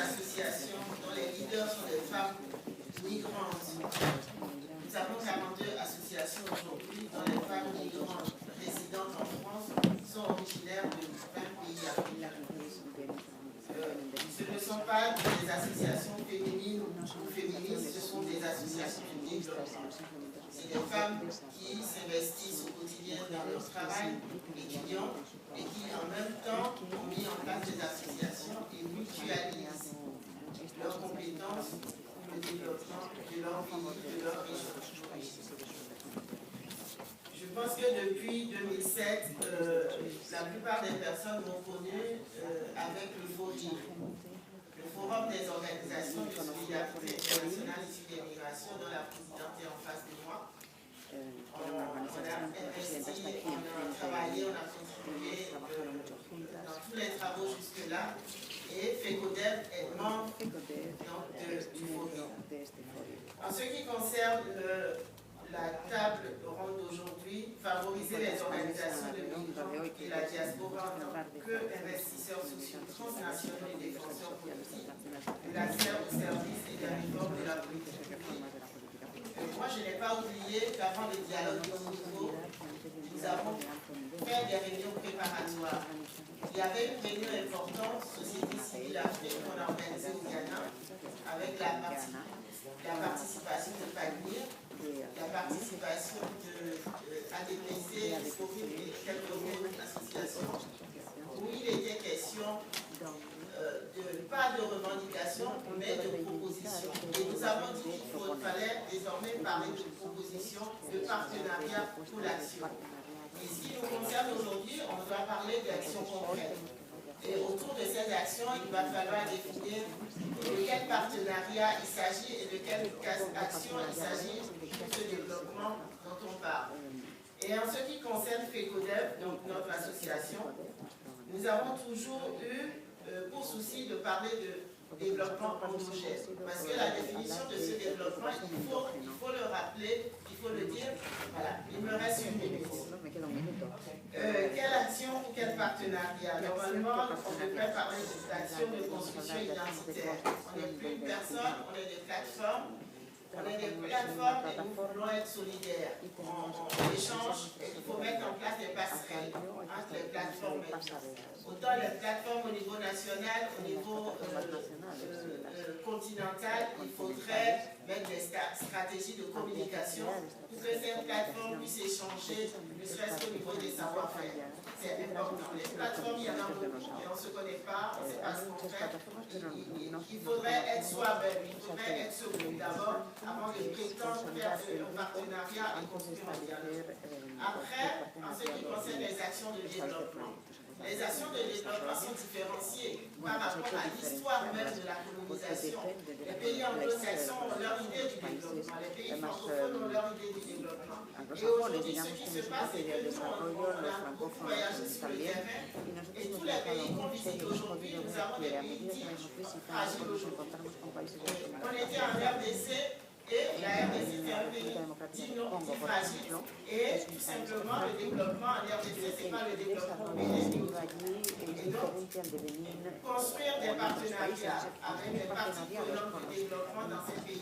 associations dont les leaders sont des femmes migrantes. Nous avons 42 associations aujourd'hui dont les femmes migrantes résidentes en France sont originaires de 20 pays africains. Ce ne sont pas des associations féminines ou féministes, ce sont des associations de développement. C'est des femmes qui s'investissent au quotidien dans leur travail étudiant et qui en même temps ont mis en place des associations et mutualisent leurs compétences pour le développement de leur pays, de leur région. Je pense que depuis 2007, la plupart des personnes m'ont connu avec le FORIR, le Forum des organisations de solidarité internationale issues des migrations, dont la présidente est en face de moi. On a investi, on a travaillé, on a contribué dans tous les travaux jusque-là, et FECODEV est membre du FORIR. En ce qui concerne la table ronde d'aujourd'hui, favoriser les organisations de migrants et la diaspora en tant qu'investisseurs sociaux transnationaux et défenseurs politiques, de l'accès aux services et des réformes de la politique publique. Moi, je n'ai pas oublié qu'avant le dialogue de haut niveau, nous avons fait des réunions préparatoires. Il y avait une réunion importante, Société civile Afrique, qu'on a organisée au Ghana, avec la participation de PAGMIR, la participation de ADPC, et quelques autres associations, où il était question pas de revendications, mais de propositions. Et nous avons dit qu'il fallait désormais parler de propositions, de partenariat pour l'action. Et ce qui nous concerne aujourd'hui, on doit parler d'actions concrètes. Et autour de ces actions, il va falloir définir de quel partenariat il s'agit et de quelle action il s'agit pour ce développement dont on parle. Et en ce qui concerne FECODEV, donc notre association, nous avons toujours eu pour souci de parler de développement endogène. Parce que la définition de ce développement, il faut le rappeler, il faut le dire. Voilà, il me reste une minute. Quelle action ou quel partenariat? Normalement, on devrait parler d'action de construction identitaire. On n'est plus une personne, on est des plateformes. On est des plateformes et nous voulons être solidaires. On échange et il faut mettre en place des passerelles entre les plateformes. Autant les plateformes au niveau national, au niveau continental, il faudrait mettre des stratégies de communication pour que ces plateformes puissent échanger, ne serait-ce qu'au niveau des savoir-faire. C'est important. Les plateformes, il y en a beaucoup, mais on ne se connaît pas, on ne sait pas ce qu'on fait. Il faudrait être soi-même, il faudrait être ce groupe d'abord, avant de prétendre faire un partenariat et construire un dialogue. Après, en ce qui concerne les actions de développement, les actions de développement sont différenciées par rapport à l'histoire même de la colonisation. Les pays anglo-saxons ont leur idée du développement, les pays francophones ont leur idée du développement. Et aujourd'hui, ce qui se passe, c'est que nous, on a beaucoup voyagé sur le terrain, et tous les pays qu'on visite aujourd'hui, nous avons des pays dits fragiles aujourd'hui. On était en RDC, et la RDC, c'est un pays dit fragile. Et tout simplement, le développement en RDC, ce n'est pas le développement bénéfique. Et donc, construire des partenariats avec des parties prenantes du développement dans ces pays,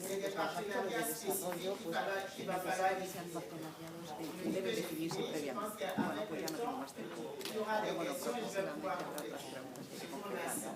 c'est des partenariats spécifiques qu'il va falloir définir. Je pense qu'avec le temps, il y aura des questions et je vais pouvoir répondre. Je vous remercie.